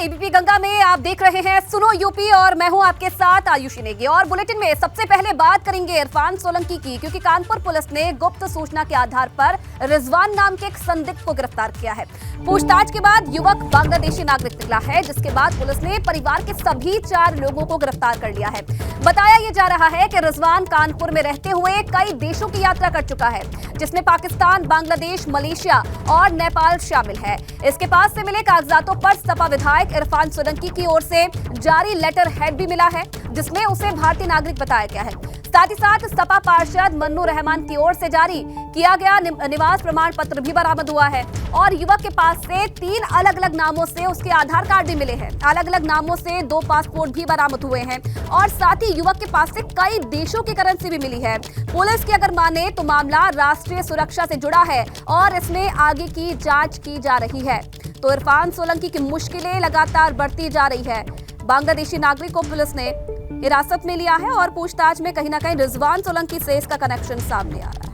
ABP Ganga में आप देख रहे हैं सुनो यूपी और मैं हूं आपके साथ आयुषी नेगी। और बुलेटिन में सबसे पहले बात करेंगे इरफान सोलंकी की, क्योंकि कानपुर पुलिस ने गुप्त सूचना के आधार पर रिजवान नाम के एक संदिग्ध को गिरफ्तार किया है। पूछताछ के बाद युवक बांग्लादेशी नागरिक निकला है, जिसके बाद पुलिस ने परिवार के सभी 4 लोगों को गिरफ्तार कर लिया है। बताया यह जा रहा है कि रिजवान कानपुर में रहते हुए कई देशों की यात्रा कर चुका है, जिसमें पाकिस्तान, बांग्लादेश, मलेशिया और नेपाल शामिल है। इसके पास से मिले कागजातों पर सपा विधायक इरफान सोलंकी की ओर से जारी लेटर हेड भी मिला है, जिसमें उसे भारतीय नागरिक बताया गया है। साथ ही साथ सपा पार्षद मन्नू रहमान की ओर से जारी किया गया निवास प्रमाण पत्र भी बरामद हुआ है। और युवक के पास से 3 अलग अलग नामों से उसके आधार कार्ड भी मिले हैं। अलग अलग नामों से 2 पासपोर्ट भी बरामद हुए हैं और साथ ही युवक के पास से कई देशों की करेंसी भी मिली है। पुलिस की अगर माने तो मामला राष्ट्रीय सुरक्षा से जुड़ा है और इसमें आगे की जांच की जा रही है। तो इरफान सोलंकी की मुश्किलें लगातार बढ़ती जा रही है। बांग्लादेशी नागरिक को पुलिस ने हिरासत में लिया है और पूछताछ में कहीं ना कहीं रिजवान सोलंकी से इसका कनेक्शन सामने आ रहा है।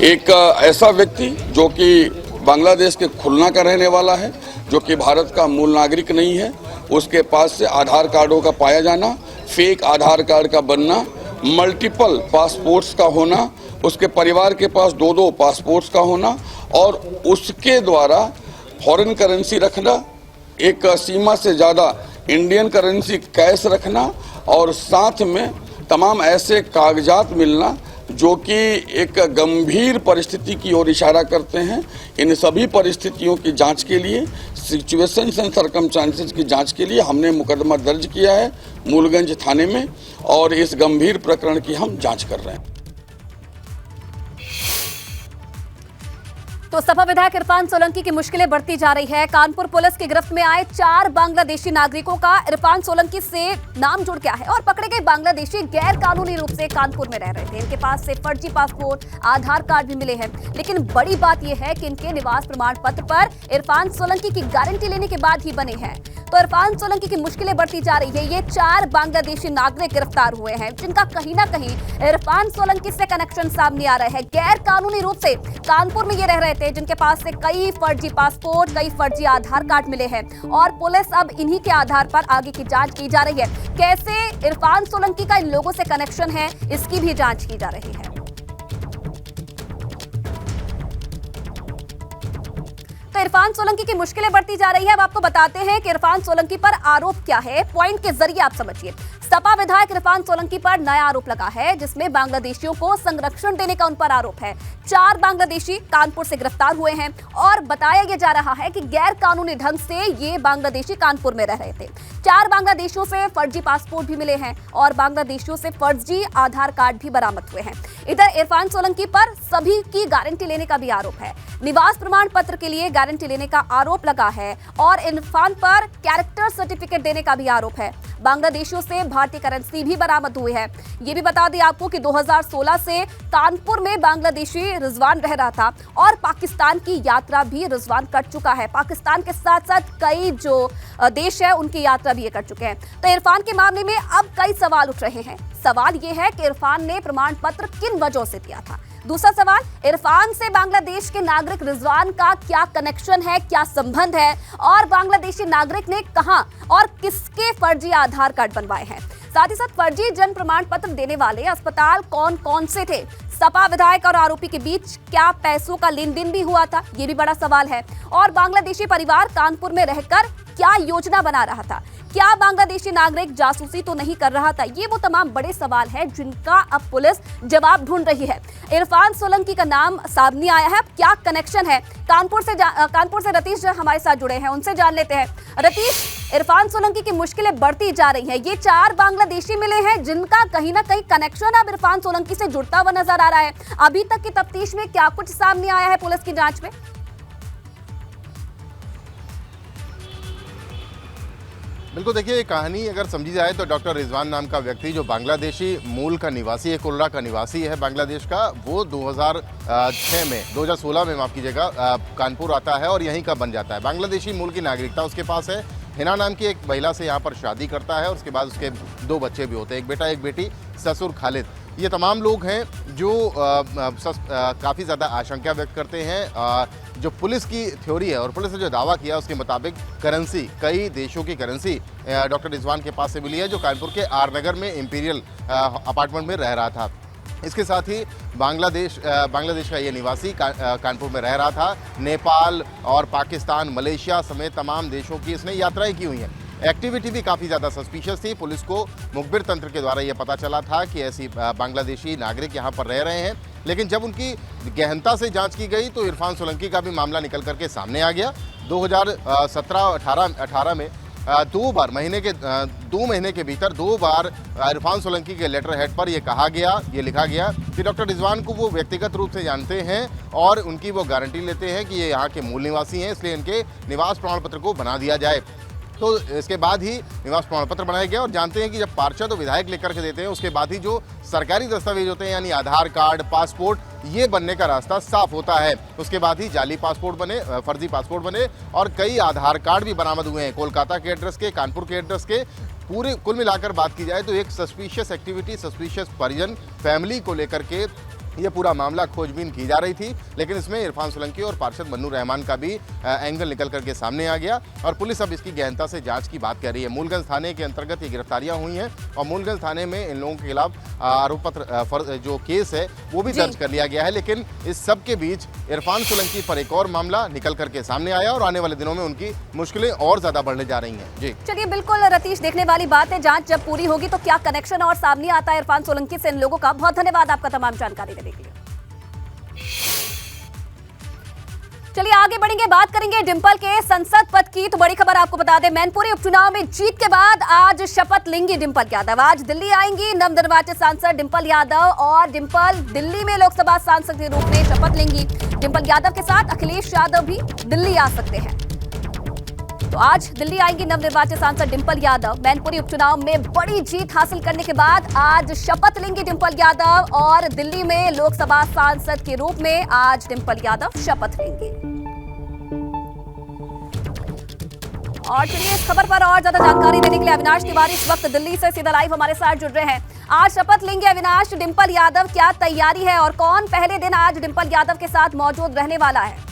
एक ऐसा व्यक्ति जो कि बांग्लादेश के खुलना का रहने वाला है, जो कि भारत का मूल नागरिक नहीं है, उसके पास से आधार कार्डों का पाया जाना, फेक आधार कार्ड का बनना, मल्टीपल पासपोर्ट्स का होना, उसके परिवार के पास 2-2 पासपोर्ट्स का होना और उसके द्वारा फॉरेन करेंसी रखना, एक सीमा से ज़्यादा इंडियन करेंसी कैश रखना और साथ में तमाम ऐसे कागजात मिलना जो कि एक गंभीर परिस्थिति की ओर इशारा करते हैं। इन सभी परिस्थितियों की जांच के लिए, सिचुएशंस एंड सर्कमस्टांसेस की जांच के लिए हमने मुकदमा दर्ज किया है मूलगंज थाने में और इस गंभीर प्रकरण की हम जांच कर रहे हैं। तो सपा विधायक इरफान सोलंकी की मुश्किलें बढ़ती जा रही है। कानपुर पुलिस की गिरफ्त में आए 4 बांग्लादेशी नागरिकों का इरफान सोलंकी से नाम जुड़ गया है और पकड़े गए बांग्लादेशी गैर कानूनी रूप से कानपुर में रह रहे थे। इनके पास से फर्जी पासपोर्ट, आधार कार्ड भी मिले हैं। लेकिन बड़ी बात यह है कि इनके निवास प्रमाण पत्र पर इरफान सोलंकी की गारंटी लेने के बाद ही बने हैं। तो इरफान सोलंकी की मुश्किलें बढ़ती जा रही है। ये 4 बांग्लादेशी नागरिक गिरफ्तार हुए हैं, जिनका कहीं ना कहीं इरफान सोलंकी से कनेक्शन सामने आ रहा है। गैर कानूनी रूप से कानपुर में ये रह रहे थे, जिनके पास से कई फर्जी पासपोर्ट, कई फर्जी आधार कार्ड मिले हैं और पुलिस अब इन्हीं के आधार पर आगे की जांच की जा रही है। कैसे इरफान सोलंकी का इन लोगों से कनेक्शन है, इसकी भी जांच की जा रही है। तो इरफान सोलंकी की मुश्किलें बढ़ती जा रही है। अब आपको बताते हैं कि इरफान सोलंकी पर आरोप क्या है, पॉइंट के जरिए आप समझिए। सपा विधायक इरफान सोलंकी पर नया आरोप लगा है, जिसमें बांग्लादेशियों को संरक्षण देने का उन पर आरोप है। 4 बांग्लादेशी कानपुर से गिरफ्तार हुए हैं और बताया यह जा रहा है कि गैर कानूनी ढंग से ये बांग्लादेशी कानपुर में रह रहे थे। 4 बांग्लादेशियों से फर्जी पासपोर्ट भी मिले हैं और बांग्लादेशियों से फर्जी आधार कार्ड भी बरामद हुए हैं। इधर इरफान सोलंकी पर सभी की गारंटी लेने का भी आरोप है। निवास प्रमाण पत्र के लिए गारंटी लेने का आरोप लगा है और इरफान पर कैरेक्टर सर्टिफिकेट देने का भी आरोप है। बांग्लादेशियों से भारतीय करेंसी भी बरामद हुई है। ये भी बता दें आपको कि 2016 से कानपुर में बांग्लादेशी रिजवान रह रहा था और पाकिस्तान की यात्रा भी रिजवान कर चुका है। पाकिस्तान के साथ साथ कई जो देश है उनकी यात्रा भी ये कर चुके हैं। तो इरफान के मामले में अब कई सवाल उठ रहे हैं। सवाल ये है कि इरफान ने प्रमाण पत्र किन वजहों से दिया था। दूसरा सवाल, इरफान से बांग्लादेश के नागरिक रिजवान का क्या कनेक्शन है, क्या संबंध है और बांग्लादेशी नागरिक ने कहां और किसके फर्जी आधार कार्ड बनवाए हैं। साथ ही साथ फर्जी जन्म प्रमाण पत्र देने वाले अस्पताल कौन कौन से थे। सपा विधायक और आरोपी के बीच क्या पैसों का लेन देन भी हुआ था, ये भी बड़ा सवाल है। और बांग्लादेशी परिवार कानपुर में रहकर क्या योजना बना रहा था, क्या बांग्लादेशी नागरिक जासूसी तो नहीं कर रहा था। ये वो तमाम बड़े सवाल हैं जिनका अब पुलिस जवाब ढूंढ रही है। इरफान सोलंकी का नाम सामने आया है, क्या कनेक्शन है। कानपुर से रतीश हमारे साथ जुड़े हैं, उनसे जान लेते हैं। रतीश, इरफान सोलंकी की मुश्किलें बढ़ती जा रही हैं। ये 4 बांग्लादेशी मिले हैं जिनका कहीं ना कहीं कनेक्शन अब इरफान सोलंकी से जुड़ता हुआ नजर आ रहा है। अभी तक की तफ्तीश में क्या कुछ सामने आया है पुलिस की जांच में? बिल्कुल, देखिए ये कहानी अगर समझी जाए तो डॉक्टर रिजवान नाम का व्यक्ति जो बांग्लादेशी मूल का निवासी है, कोलरा का निवासी है बांग्लादेश का, वो 2016 में माफ़ कीजिएगा कानपुर आता है और यहीं का बन जाता है। बांग्लादेशी मूल की नागरिकता उसके पास है। हिना नाम की एक महिला से यहाँ पर शादी करता है और उसके बाद उसके 2 बच्चे भी होते हैं, एक बेटा एक बेटी, ससुर खालिद। ये तमाम लोग हैं जो काफ़ी ज़्यादा आशंका व्यक्त करते हैं। जो पुलिस की थ्योरी है और पुलिस ने जो दावा किया उसके मुताबिक करेंसी, कई देशों की करेंसी डॉक्टर रिजवान के पास से मिली है, जो कानपुर के आर नगर में इंपीरियल अपार्टमेंट में रह रहा था। इसके साथ ही बांग्लादेश का ये निवासी कानपुर में रह रहा था। नेपाल और पाकिस्तान, मलेशिया समेत तमाम देशों की इसने यात्राएं की हुई हैं। एक्टिविटी भी काफ़ी ज़्यादा सस्पिशियस थी। पुलिस को मुखबिर तंत्र के द्वारा ये पता चला था कि ऐसी बांग्लादेशी नागरिक यहाँ पर रह रहे हैं, लेकिन जब उनकी गहनता से जांच की गई तो इरफान सोलंकी का भी मामला निकल करके सामने आ गया। 2017-18 में 2 महीने के भीतर 2 बार इरफान सोलंकी के लेटर हेड पर ये लिखा गया कि डॉक्टर रिजवान को वो व्यक्तिगत रूप से जानते हैं और उनकी वो गारंटी लेते हैं कि ये यहाँ के मूल निवासी हैं, इसलिए इनके निवास प्रमाण पत्र को बना दिया जाए। तो इसके बाद ही निवास प्रमाण पत्र बनाया गया। और जानते हैं कि जब पार्षद और विधायक लेकर के देते हैं उसके बाद ही जो सरकारी दस्तावेज होते हैं यानी आधार कार्ड, पासपोर्ट, ये बनने का रास्ता साफ होता है। उसके बाद ही जाली पासपोर्ट बने, फर्जी पासपोर्ट बने और कई आधार कार्ड भी बरामद हुए हैं कोलकाता के एड्रेस के, कानपुर के एड्रेस के। पूरे कुल मिलाकर बात की जाए तो एक सस्पिशियस एक्टिविटी, सस्पिशियस परिजन फैमिली को लेकर के ये पूरा मामला खोजबीन की जा रही थी, लेकिन इसमें इरफान सोलंकी और पार्षद मन्नू रहमान का भी एंगल निकल करके सामने आ गया और पुलिस अब इसकी गहनता से जांच की बात कर रही है। मूलगंज थाने के अंतर्गत ये गिरफ्तारियां हुई हैं और मूलगंज थाने में इन लोगों के खिलाफ आरोप पत्र जो केस है वो भी दर्ज कर लिया गया है। लेकिन इस सब के बीच इरफान सोलंकी पर एक और मामला निकल करके सामने आया और आने वाले दिनों में उनकी मुश्किलें और ज्यादा बढ़ने जा रही हैं। जी चलिए, बिल्कुल रतीश, देखने वाली बात है। जांच जब पूरी होगी तो क्या कनेक्शन और सामने आता है इरफान सोलंकी से इन लोगों का। बहुत धन्यवाद आपका तमाम जानकारी देने के लिए। चलिए आगे बढ़ेंगे, बात करेंगे डिंपल के संसद पद की। तो बड़ी खबर आपको बता दें, मैनपुरी उपचुनाव में जीत के बाद आज शपथ लेंगी डिंपल यादव। आज दिल्ली आएंगी नवनिर्वाचित सांसद डिंपल यादव और डिंपल दिल्ली में लोकसभा सांसद के रूप में शपथ लेंगी। डिंपल यादव के साथ अखिलेश यादव भी दिल्ली आ सकते हैं। तो आज दिल्ली आएंगी नवनिर्वाचित सांसद डिंपल यादव। मैनपुरी उपचुनाव में बड़ी जीत हासिल करने के बाद आज शपथ लेंगी डिंपल यादव और दिल्ली में लोकसभा सांसद के रूप में आज डिंपल यादव शपथ लेंगे। और चलिए इस खबर पर और ज्यादा जानकारी देने के लिए अविनाश तिवारी इस वक्त दिल्ली से सीधा लाइव हमारे साथ जुड़ रहे हैं। आज शपथ लेंगे अविनाश डिंपल यादव, क्या तैयारी है और कौन पहले दिन आज डिंपल यादव के साथ मौजूद रहने वाला है?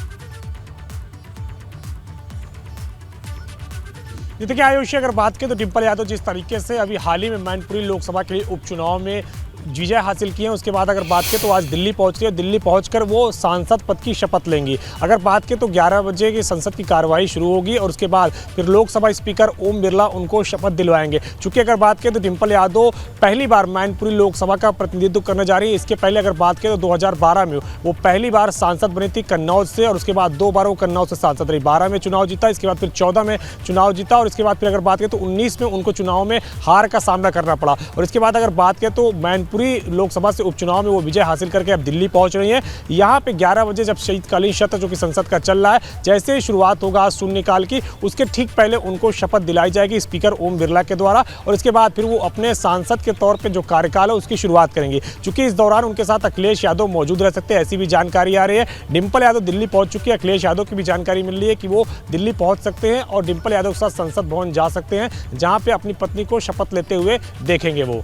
देखिए आयुषी, अगर बात करें तो डिंपल यादव जिस तरीके से अभी हाल ही में मैनपुरी लोकसभा के लिए उपचुनाव में विजय हासिल किए हैं, उसके बाद अगर बात करें तो आज दिल्ली पहुंच रही है। दिल्ली पहुंचकर वो सांसद पद की शपथ लेंगी। अगर बात करें तो 11 बजे की संसद की कार्रवाई शुरू होगी और उसके बाद फिर लोकसभा स्पीकर ओम बिरला उनको शपथ दिलवाएंगे। चूंकि अगर बात करें तो डिंपल यादव पहली बार मैनपुरी लोकसभा का प्रतिनिधित्व करने जा रही है। इसके पहले अगर बात करें तो 2012 में वो पहली बार सांसद बनी थी कन्नौज से और उसके बाद 2 बार वो कन्नौज से सांसद रही। 12 में चुनाव जीता, इसके बाद फिर 14 में चुनाव जीता और इसके बाद फिर अगर बात करें तो 19 में उनको चुनाव में हार का सामना करना पड़ा। और इसके बाद अगर बात करें तो मैनपुरी लोकसभा से उपचुनाव में वो विजय हासिल करके अब दिल्ली पहुंच रही हैं। यहाँ पे 11 बजे जब शीतकालीन सत्र जो कि संसद का चल रहा है, जैसे ही शुरुआत होगा आज शून्यकाल की, उसके ठीक पहले उनको शपथ दिलाई जाएगी स्पीकर ओम बिरला के द्वारा और इसके बाद फिर वो अपने सांसद के तौर पे जो कार्यकाल है उसकी शुरुआत करेंगे। चूंकि इस दौरान उनके साथ अखिलेश यादव मौजूद रह सकते हैं, ऐसी भी जानकारी आ रही है। डिंपल यादव दिल्ली पहुंच चुकी है, अखिलेश यादव की भी जानकारी मिल रही है कि वो दिल्ली पहुंच सकते हैं और डिंपल यादव के साथ संसद भवन जा सकते हैं, जहां पे अपनी पत्नी को शपथ लेते हुए देखेंगे वो।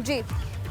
जी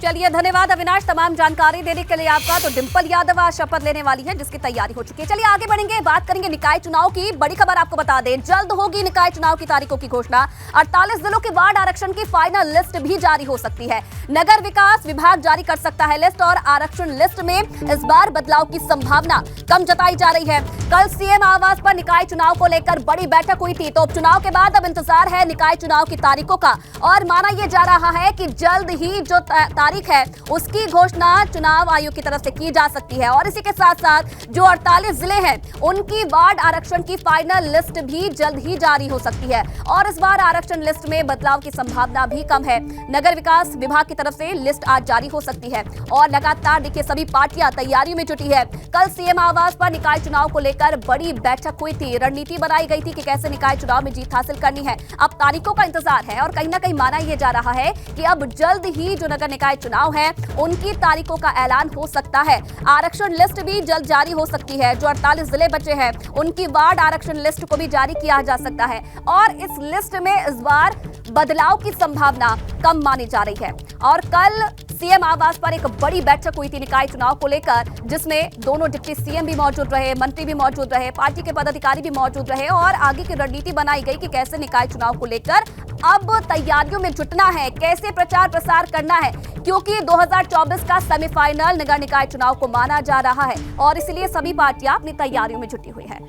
चलिए, धन्यवाद अविनाश तमाम जानकारी देने के लिए आपका। तो डिंपल यादव आज शपथ लेने वाली है जिसकी तैयारी हो चुकी है। चलिए आगे बढ़ेंगे, बात करेंगे निकाय चुनाव की। बड़ी खबर आपको बता दें, जल्द होगी निकाय चुनाव की तारीखों की घोषणा। 48 जिलों के वार्ड आरक्षण की फाइनल लिस्ट भी जारी हो सकती है। नगर विकास विभाग जारी कर सकता है लिस्ट और आरक्षण लिस्ट में इस बार बदलाव की संभावना कम जताई जा रही है। कल सीएम आवास पर निकाय चुनाव को लेकर बड़ी बैठक हुई थी। तो उपचुनाव के बाद अब इंतजार है निकाय चुनाव की तारीखों का और माना यह जा रहा है कि जल्द ही जो तारीख है उसकी घोषणा चुनाव आयोग की तरफ से की जा सकती है। और इसी के साथ साथ जो 48 जिले हैं उनकी वार्ड आरक्षण की फाइनल लिस्ट भी जल्द ही जारी हो सकती है और इस बार आरक्षण लिस्ट में बदलाव की संभावना भी कम है। नगर विकास विभाग की तरफ से लिस्ट आज जारी हो सकती है और लगातार देखिए सभी पार्टियां तैयारी में जुटी है। कल सीएम आवास पर निकाय चुनाव को लेकर बड़ी बैठक हुई थी, रणनीति बनाई गई थी कि कैसे निकाय चुनाव में जीत हासिल करनी है। अब तारीखों का इंतजार है और कहीं ना कहीं माना यह जा रहा है कि अब जल्द ही जो नगर निकाय चुनाव है उनकी तारीखों का ऐलान हो सकता है। आरक्षण लिस्ट भी जल्द जारी हो सकती है। जो 48 जिले बचे हैं उनकी वार्ड आरक्षण लिस्ट को भी जारी किया जा सकता है और इस लिस्ट में इस बार बदलाव की संभावना कम मानी जा रही है। और कल सीएम आवास पर एक बड़ी बैठक हुई थी निकाय चुनाव को लेकर, जिसमें दोनों डिप्टी सीएम भी मौजूद रहे, मंत्री भी मौजूद रहे, पार्टी के पदाधिकारी भी मौजूद रहे और आगे की रणनीति बनाई गई कि कैसे निकाय चुनाव को लेकर अब तैयारियों में जुटना है, कैसे प्रचार प्रसार करना है, क्योंकि 2024 का सेमीफाइनल नगर निकाय चुनाव को माना जा रहा है और इसलिए सभी पार्टियां अपनी तैयारियों में जुटी हुई है।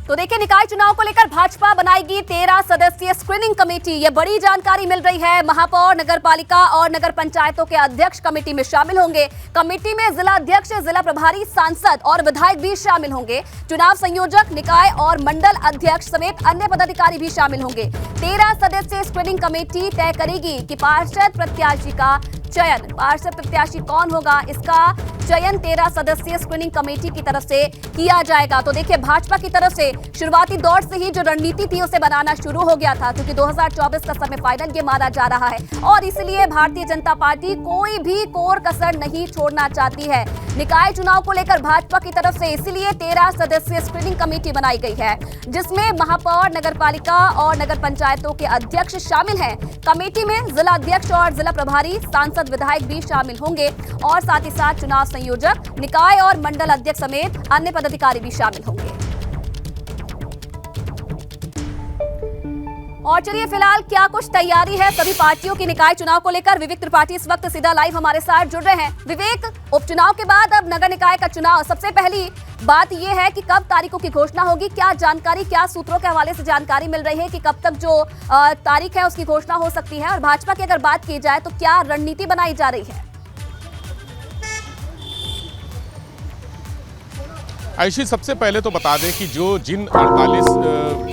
तो देखिए, निकाय चुनाव को लेकर भाजपा बनाएगी 13 सदस्यीय स्क्रीनिंग कमेटी। ये बड़ी जानकारी मिल रही है। महापौर, नगरपालिका और नगर पंचायतों के अध्यक्ष कमेटी में शामिल होंगे। कमेटी में जिला अध्यक्ष, जिला प्रभारी, सांसद और विधायक भी शामिल होंगे। चुनाव संयोजक, निकाय और मंडल अध्यक्ष समेत अन्य पदाधिकारी भी शामिल होंगे। 13 सदस्यीय स्क्रीनिंग कमेटी तय करेगी कि पार्षद प्रत्याशी का चयन, पार्षद प्रत्याशी कौन होगा, इसका चयन 13 सदस्यीय स्क्रीनिंग कमेटी की तरफ से किया जाएगा। तो देखिए, भाजपा की तरफ से शुरुआती दौर से ही जो रणनीति थी उसे बनाना शुरू हो गया था, क्योंकि 2024 का सेमीफाइनल ये माना जा रहा है और इसलिए भारतीय जनता पार्टी कोई भी कोर कसर नहीं छोड़ना चाहती है निकाय चुनाव को लेकर भाजपा की तरफ से। इसलिए 13 सदस्यीय स्क्रीनिंग कमेटी बनाई गई है, जिसमें महापौर, नगरपालिका और नगर पंचायतों के अध्यक्ष शामिल हैं। कमेटी में जिला अध्यक्ष और जिला प्रभारी, सांसद, विधायक भी शामिल होंगे और साथ ही साथ चुनाव संयोजक, निकाय और मंडल अध्यक्ष समेत अन्य पदाधिकारी भी शामिल होंगे। और चलिए, फिलहाल क्या कुछ तैयारी है सभी पार्टियों की निकाय चुनाव को लेकर। विवेक त्रिपाठी इस वक्त सीधा लाइव हमारे साथ जुड़ रहे हैं। विवेक, उपचुनाव के बाद अब नगर निकाय का चुनाव, सबसे पहली बात यह है कि कब तारीखों की घोषणा होगी, क्या जानकारी, क्या सूत्रों के हवाले से जानकारी मिल रही है कि कब तक जो तारीख है उसकी घोषणा हो सकती है? और भाजपा की अगर बात की जाए तो क्या रणनीति बनाई जा रही है? आयुषी, सबसे पहले तो बता दें कि जिन 48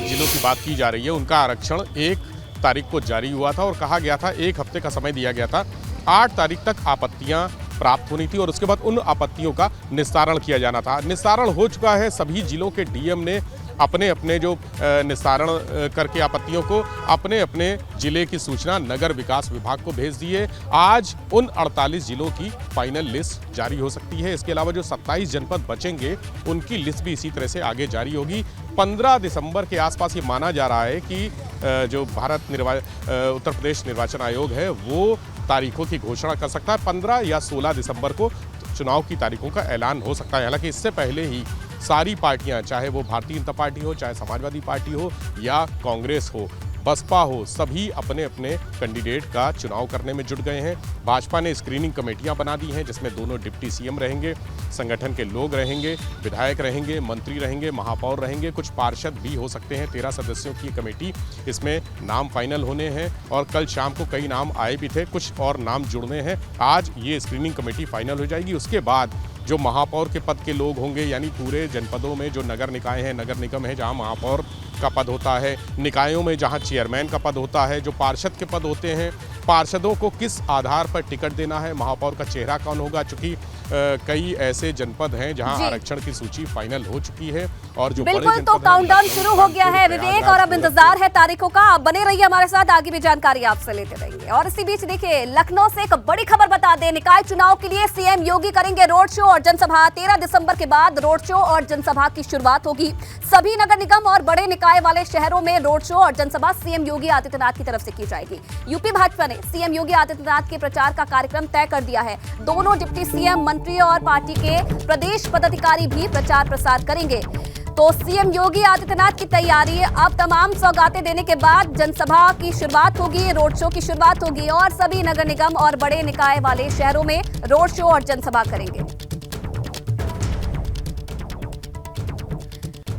जिलों की बात की जा रही है उनका आरक्षण 1 तारीख को जारी हुआ था और कहा गया था 1 हफ्ते का समय दिया गया था। 8 तारीख तक आपत्तियां प्राप्त होनी थी और उसके बाद उन आपत्तियों का निस्तारण किया जाना था। निस्तारण हो चुका है। सभी जिलों के डीएम ने अपने अपने जो निस्तारण करके आपत्तियों को अपने अपने जिले की सूचना नगर विकास विभाग को भेज दी है। आज उन 48 जिलों की फाइनल लिस्ट जारी हो सकती है। इसके अलावा जो 27 जनपद बचेंगे उनकी लिस्ट भी इसी तरह से आगे जारी होगी। 15 दिसंबर के आसपास ये माना जा रहा है कि जो उत्तर प्रदेश निर्वाचन आयोग है वो तारीखों की घोषणा कर सकता है। 15 या 16 दिसंबर को चुनाव की तारीखों का ऐलान हो सकता है। हालांकि इससे पहले ही सारी पार्टियां, चाहे वो भारतीय जनता पार्टी हो, चाहे समाजवादी पार्टी हो या कांग्रेस हो, बसपा हो, सभी अपने अपने कैंडिडेट का चुनाव करने में जुट गए हैं। भाजपा ने स्क्रीनिंग कमेटियां बना दी हैं, जिसमें दोनों डिप्टी सीएम रहेंगे, संगठन के लोग रहेंगे, विधायक रहेंगे, मंत्री रहेंगे, महापौर रहेंगे, कुछ पार्षद भी हो सकते हैं। 13 सदस्यों की कमेटी, इसमें नाम फाइनल होने हैं और कल शाम को कई नाम आए भी थे, कुछ और नाम जुड़ने हैं। आज ये स्क्रीनिंग कमेटी फाइनल हो जाएगी। उसके बाद जो महापौर के पद के लोग होंगे, यानी पूरे जनपदों में जो नगर निकाय हैं, नगर निगम है, जहां महापौर का पद होता है, निकायों में जहां चेयरमैन का पद होता है, जो पार्षद के पद होते हैं, पार्षदों को किस आधार पर टिकट देना है, महापौर का चेहरा कौन होगा, चूंकि कई ऐसे जनपद हैं जहां आरक्षण की सूची फाइनल हो चुकी है और जो बिल्कुल, तो काउंटडाउन शुरू हो गया है विवेक, और अब इंतजार है तारीखों का। आप बने रहिए हमारे साथ, आगे भी जानकारी आपसे लेते रहेंगे। और इसी बीच देखिए, लखनऊ से एक बड़ी खबर बता दें, निकाय चुनाव के लिए सीएम योगी करेंगे रोड शो और जनसभा। 13 दिसंबर के बाद रोड शो और जनसभा की शुरुआत होगी। सभी नगर निगम और बड़े निकाय वाले शहरों में रोड शो और जनसभा सीएम योगी आदित्यनाथ की तरफ से की जाएगी। यूपी भाजपा ने सीएम योगी आदित्यनाथ के प्रचार का कार्यक्रम तय कर दिया है। दोनों डिप्टी सीएम, मंत्री और पार्टी के प्रदेश पदाधिकारी भी प्रचार प्रसार करेंगे। तो सीएम योगी आदित्यनाथ की तैयारी, अब तमाम सौगातें देने के बाद जनसभा की शुरुआत होगी, रोड शो की शुरुआत होगी और सभी नगर निगम और बड़े निकाय वाले शहरों में रोड शो और जनसभा करेंगे।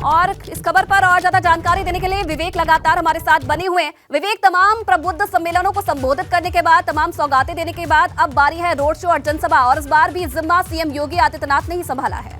और इस खबर पर और ज्यादा जानकारी देने के लिए विवेक लगातार हमारे साथ बने हुए हैं। विवेक, तमाम प्रबुद्ध सम्मेलनों को संबोधित करने के बाद, तमाम सौगातें देने के बाद अब बारी है रोड शो और जनसभा, और इस बार भी जिम्मा सीएम योगी आदित्यनाथ ने ही संभाला है।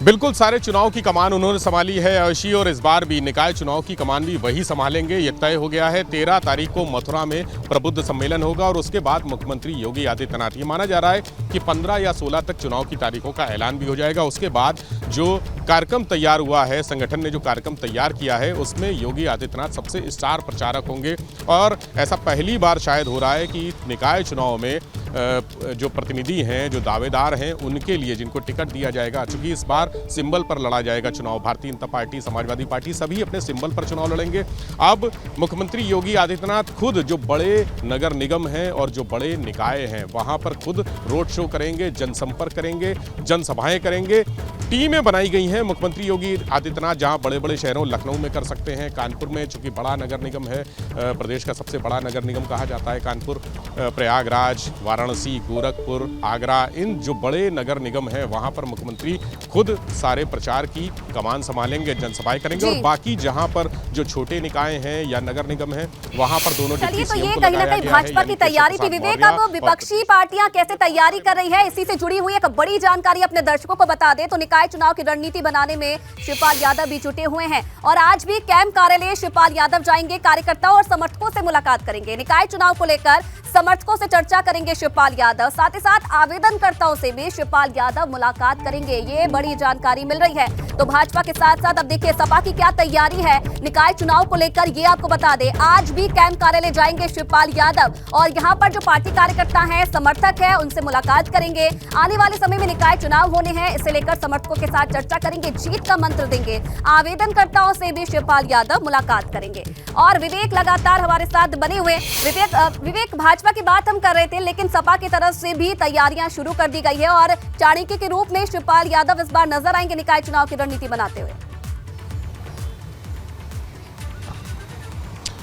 बिल्कुल, सारे चुनाव की कमान उन्होंने संभाली है आयुषी, और इस बार भी निकाय चुनाव की कमान भी वही संभालेंगे। ये तय हो गया है। 13 तारीख को मथुरा में प्रबुद्ध सम्मेलन होगा और उसके बाद मुख्यमंत्री योगी आदित्यनाथ, ये माना जा रहा है कि 15 या 16 तक चुनाव की तारीखों का ऐलान भी हो जाएगा। उसके बाद जो कार्यक्रम तैयार हुआ है, संगठन ने जो कार्यक्रम तैयार किया है, उसमें योगी आदित्यनाथ सबसे स्टार प्रचारक होंगे और ऐसा पहली बार शायद हो रहा है कि निकाय चुनाव में जो प्रतिनिधि हैं, जो दावेदार हैं, उनके लिए जिनको टिकट दिया जाएगा, चूंकि इस बार सिंबल पर लड़ा जाएगा चुनाव, भारतीय जनता पार्टी, समाजवादी पार्टी सभी अपने सिंबल पर चुनाव लड़ेंगे। अब मुख्यमंत्री योगी आदित्यनाथ खुद जो बड़े नगर निगम हैं और जो बड़े निकाय हैं वहां पर खुद रोड शो करेंगे, जनसंपर्क करेंगे, जनसभाएं करेंगे। टीमें बनाई गई हैं मुख्यमंत्री योगी आदित्यनाथ, जहां बड़े बड़े शहरों, लखनऊ में कर सकते हैं, कानपुर में चूंकि बड़ा नगर निगम है, प्रदेश का सबसे बड़ा नगर निगम कहा जाता है कानपुर, प्रयागराज, वाराणसी, गोरखपुर, आगरा, इन जो बड़े नगर निगम हैं वहां पर मुख्यमंत्री खुद सारे प्रचार की कमान संभालेंगे, जनसभाएं करेंगे। और बाकी जहां पर जो छोटे निकाय हैं या नगर निगम हैं वहां पर दोनों चलिए, तो ये कहीं ना कहीं भाजपा की तैयारी थी। विवेक, अब विपक्षी पार्टियां कैसे तैयारी कर रही है, इसी से जुड़ी हुई एक बड़ी जानकारी अपने दर्शकों को बता दें तो निकाय चुनाव की रणनीति बनाने में शिवपाल यादव भी जुटे हुए हैं और आज भी कैंप कार्यालय शिवपाल यादव जाएंगे, कार्यकर्ताओं और समर्थकों से मुलाकात करेंगे। निकाय चुनाव को लेकर समर्थकों से चर्चा करेंगे शिवपाल यादव, साथ ही साथ आवेदनकर्ताओं से भी शिवपाल यादव मुलाकात करेंगे। ये बड़ी जानकारी मिल रही है। तो भाजपा के साथ साथ अब देखिए सपा की क्या तैयारी है निकाय चुनाव को लेकर, ये आपको बता दें। आज भी कैंप कार्यालय जाएंगे शिवपाल यादव और यहाँ पर जो पार्टी कार्यकर्ता हैं, समर्थक हैं, उनसे मुलाकात करेंगे। आने वाले समय में निकाय चुनाव होने हैं, इसे लेकर समर्थकों के साथ चर्चा करेंगे, जीत का मंत्र देंगे। आवेदनकर्ताओं से भी शिवपाल यादव मुलाकात करेंगे। और विवेक लगातार हमारे साथ बने हुए। विवेक, भाजपा की बात हम कर रहे थे, लेकिन सपा की तरफ से भी तैयारियां शुरू कर दी गई है और चाणक्य के रूप में शिवपाल यादव इस बार नजर आएंगे निकाय चुनाव की रणनीति बनाते हुए।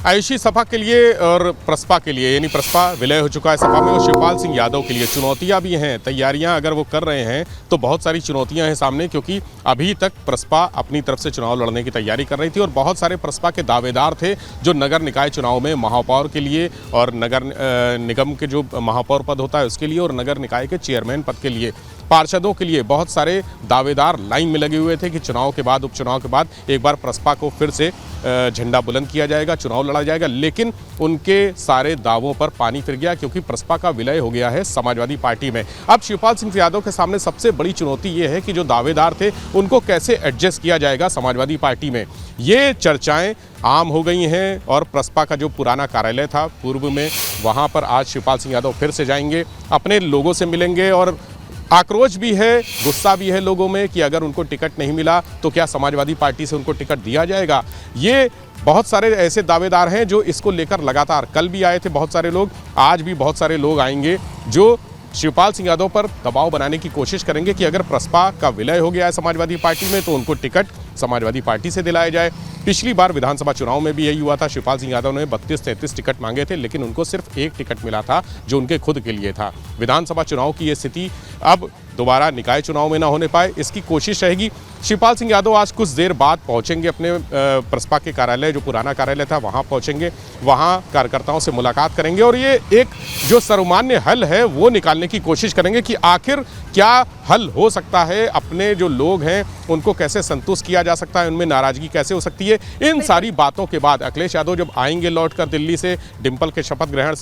आयुषी, सपा के लिए और प्रसपा के लिए, यानी प्रसपा विलय हो चुका है सपा में, और शिवपाल सिंह यादव के लिए चुनौतियां भी हैं। तैयारियां अगर वो कर रहे हैं तो बहुत सारी चुनौतियां हैं सामने, क्योंकि अभी तक प्रसपा अपनी तरफ से चुनाव लड़ने की तैयारी कर रही थी और बहुत सारे प्रसपा के दावेदार थे जो नगर निकाय चुनाव में महापौर के लिए और नगर निगम के जो महापौर पद होता है उसके लिए और नगर निकाय के चेयरमैन पद के लिए, पार्षदों के लिए बहुत सारे दावेदार लाइन में लगे हुए थे कि चुनाव के बाद, उपचुनाव के बाद एक बार प्रसपा को फिर से झंडा बुलंद किया जाएगा, चुनाव लड़ा जाएगा। लेकिन उनके सारे दावों पर पानी फिर गया, क्योंकि प्रसपा का विलय हो गया है समाजवादी पार्टी में। अब शिवपाल सिंह यादव के सामने सबसे बड़ी चुनौती ये है कि जो दावेदार थे उनको कैसे एडजस्ट किया जाएगा समाजवादी पार्टी में। ये चर्चाएं आम हो गई हैं और प्रसपा का जो पुराना कार्यालय था पूर्व में, वहाँ पर आज शिवपाल सिंह यादव फिर से जाएंगे, अपने लोगों से मिलेंगे और आक्रोश भी है, गुस्सा भी है लोगों में कि अगर उनको टिकट नहीं मिला तो क्या समाजवादी पार्टी से उनको टिकट दिया जाएगा। ये बहुत सारे ऐसे दावेदार हैं जो इसको लेकर लगातार, कल भी आए थे बहुत सारे लोग, आज भी बहुत सारे लोग आएंगे जो शिवपाल सिंह यादव पर दबाव बनाने की कोशिश करेंगे कि अगर प्रसपा का विलय हो गया है समाजवादी पार्टी में तो उनको टिकट समाजवादी पार्टी से दिलाया जाए। पिछली बार विधानसभा चुनाव में भी यही हुआ था। शिवपाल सिंह यादव ने 32-33 टिकट मांगे थे, लेकिन उनको सिर्फ एक टिकट मिला था जो उनके खुद के लिए था। विधानसभा चुनाव की ये स्थिति अब दोबारा निकाय चुनाव में ना होने पाए, इसकी कोशिश रहेगी। शिवपाल सिंह यादव आज कुछ देर बाद पहुंचेंगे अपने प्रसपा के कार्यालय, जो पुराना कार्यालय था वहां पहुंचेंगे, वहां कार्यकर्ताओं से मुलाकात करेंगे और ये एक जो सर्वमान्य हल है वो निकालने की कोशिश करेंगे कि आखिर क्या हल हो सकता है, अपने जो लोग हैं उनको कैसे संतुष्ट किया जा सकता है, उनमें नाराजगी कैसे हो सकती है। इन सारी बातों के बाद अखिलेश यादव जब आएंगे लौटकर दिल्ली से, डिंपल के शपथ ग्रहण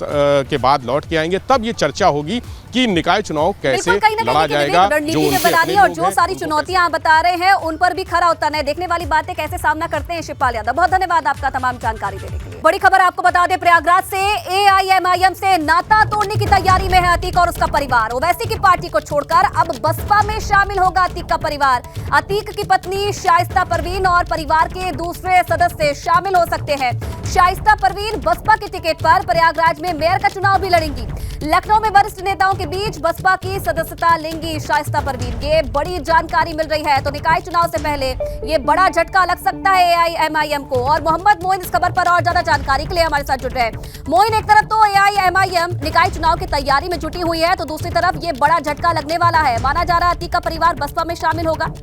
के बाद लौट के आएंगे, तब ये चर्चा होगी कि निकाय चुनाव कैसे लड़ा जाएगा। रणनीति बनानी और जो सारी चुनौतियां आप बता रहे हैं उन पर भी खरा उतरना है। देखने वाली बातें कैसे सामना करते हैं शिवपाल यादव। बहुत धन्यवाद आपका तमाम जानकारी देने के लिए। बड़ी खबर आपको बता दें, प्रयागराज से एआईएमआईएम से नाता तोड़ने की तैयारी में है अतीक और उसका परिवार। ओवैसी की पार्टी को छोड़कर अब बसपा में शामिल होगा अतीक का परिवार। अतीक की पत्नी शाइस्ता परवीन और परिवार के दूसरे सदस्य शामिल हो सकते हैं। शाइस्ता परवीन बसपा की टिकट पर प्रयागराज में मेयर का चुनाव भी लड़ेंगी। लखनऊ में वरिष्ठ नेताओं के बीच बसपा की सदस्यता लेंगी शाइस्ता परवीन। ये बड़ी जानकारी मिल रही है। तो निकाय चुनाव से पहले ये बड़ा झटका लग सकता है एआईएमआईएम को। और मोहम्मद मोइन इस खबर पर और ज्यादा जानकारी के लिए हमारे साथ जुड़ रहे हैं। मोइन, एक तरफ तो एआईएमआईएम निकाय चुनाव की तैयारी में जुटी हुई है, तो दूसरी तरफ ये बड़ा झटका लगने वाला है। माना जा रहा है अतीक का परिवार बसपा में शामिल होगा।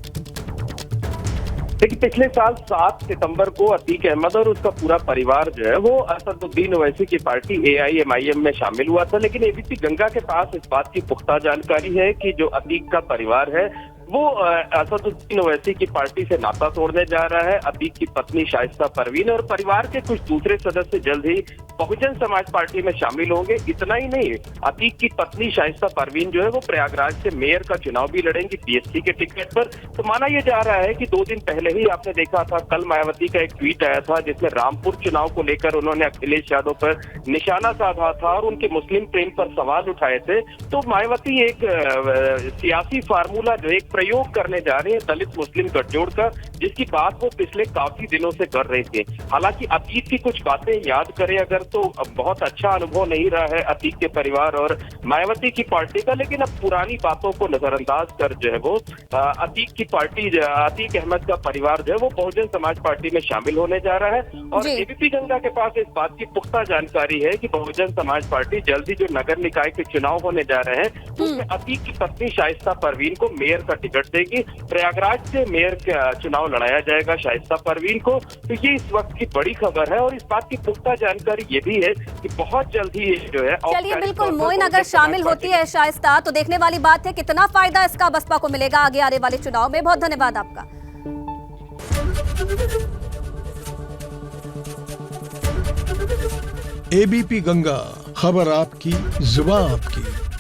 देखिए, पिछले साल 7 सितंबर को अतीक अहमद और उसका पूरा परिवार जो है वो असदुद्दीन ओवैसी की पार्टी एआईएमआईएम में शामिल हुआ था। लेकिन एबीपी गंगा के पास इस बात की पुख्ता जानकारी है कि जो अतीक का परिवार है वो असदुद्दीन ओवैसी की पार्टी से नाता तोड़ने जा रहा है। अतीक की पत्नी शाइस्ता परवीन और परिवार के कुछ दूसरे सदस्य जल्द ही बहुजन समाज पार्टी में शामिल होंगे। इतना ही नहीं, अतीक की पत्नी शाइस्ता परवीन जो है वो प्रयागराज से मेयर का चुनाव भी लड़ेंगी बीएसपी के टिकट पर। तो माना यह जा रहा है कि 2 दिन पहले ही आपने देखा था, कल मायावती का एक ट्वीट आया था जिसमें रामपुर चुनाव को लेकर उन्होंने अखिलेश यादव पर निशाना साधा था और उनके मुस्लिम प्रेम पर सवाल उठाए थे। तो मायावती एक सियासी फार्मूला जो एक प्रयोग करने जा रहे हैं दलित मुस्लिम गठजोड़ का, जिसकी बात वो पिछले काफी दिनों से कर रहे थे। हालांकि अतीत की कुछ बातें याद करें अगर तो बहुत अच्छा अनुभव नहीं रहा है अतीक के परिवार और मायावती की पार्टी का, लेकिन अब पुरानी बातों को नजरअंदाज कर जो है वो अतीक की पार्टी, अतीक अहमद का परिवार जो है वो बहुजन समाज पार्टी में शामिल होने जा रहा है। और एबीपी गंगा के पास इस बात की पुख्ता जानकारी है कि बहुजन समाज पार्टी जल्दी जो नगर निकाय के चुनाव होने जा रहे हैं उसमें अतीक की पत्नी शाइस्ता परवीन को मेयर का टिकट देगी। प्रयागराज से मेयर का चुनाव लड़ाया जाएगा शाइस्ता परवीन को। तो ये इस वक्त की बड़ी खबर है और इस बात की पुख्ता जानकारी ये भी है कि बहुत जल्दी ये जो है। चलिए बिल्कुल मोइन, अगर शामिल होती है शाइस्ता तो देखने वाली बात है कितना फायदा इसका बसपा को मिलेगा आगे आने वाले चुनाव में। बहुत धन्यवाद आपका। एबीपी गंगा, खबर आपकी, जुबान आपकी।